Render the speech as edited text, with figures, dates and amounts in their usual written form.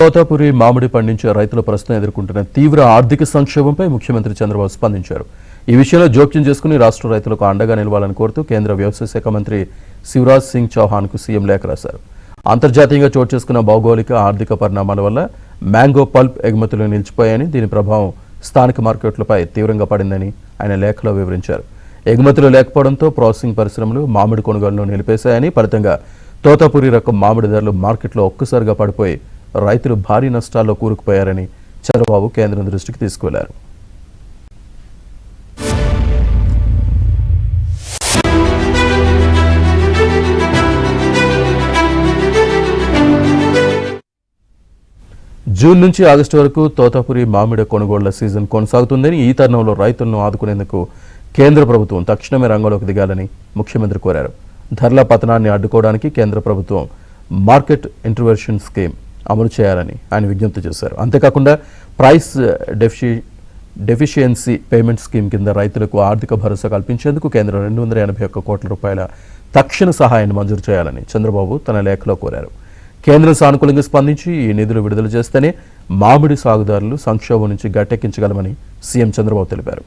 తోతాపురి మామిడి పండించే రైతుల ప్రస్తుతం ఎదుర్కొంటున్న తీవ్ర ఆర్థిక సంక్షోభంపై ముఖ్యమంత్రి చంద్రబాబు స్పందించారు. ఈ విషయంలో జోక్యం చేసుకుని రాష్ట్ర రైతులకు అండగా నిలవాలని కోరుతూ కేంద్ర వ్యవసాయ శాఖ మంత్రి శివరాజ్ సింగ్ చౌహాన్కు సీఎం లేఖ రాశారు. అంతర్జాతీయంగా చోటు చేసుకున్న భౌగోళిక ఆర్థిక పరిణామాల వల్ల మ్యాంగో పల్ప్ ఎగుమతులు నిలిచిపోయాయని, దీని ప్రభావం స్థానిక మార్కెట్లపై తీవ్రంగా పడిందని ఆయన లేఖలో వివరించారు. ఎగుమతులు లేకపోవడంతో ప్రాసెసింగ్ పరిశ్రమలు మామిడి కొనుగోలును నిలిపేశాయని, ఫలితంగా తోతాపురి రకం మామిడి ధరలు మార్కెట్లో ఒక్కసారిగా పడిపోయి రైతులు భారీ నష్టాల్లో కూరుకుపోయారని చంద్రబాబు కేంద్రం దృష్టికి తీసుకువెళ్లారు. జూన్ నుంచి ఆగస్టు వరకు తోతాపురి మామిడి కొనుగోళ్ల సీజన్ కొనసాగుతుందని, ఈ తరుణంలో రైతులను ఆదుకునేందుకు కేంద్ర ప్రభుత్వం తక్షణమే రంగంలోకి దిగాలని ముఖ్యమంత్రి కోరారు. ధరల పతనాన్ని అడ్డుకోవడానికి కేంద్ర ప్రభుత్వం మార్కెట్ ఇంటర్వెన్షన్ స్కీమ్ అమలు చేయాలని ఆయన విజ్ఞప్తి చేశారు. అంతేకాకుండా ప్రైస్ డెఫిషియన్సీ పేమెంట్ స్కీమ్ కింద రైతులకు ఆర్థిక భరోసా కల్పించేందుకు కేంద్రం 281 కోట్ల రూపాయల తక్షణ సహాయాన్ని మంజూరు చేయాలని చంద్రబాబు తన లేఖలో కోరారు. కేంద్రం సానుకూలంగా స్పందించి ఈ నిధులు విడుదల చేస్తేనే మామిడి సాగుదారులు సంక్షోభం నుంచి గట్టెక్కించగలమని సీఎం చంద్రబాబు తెలిపారు.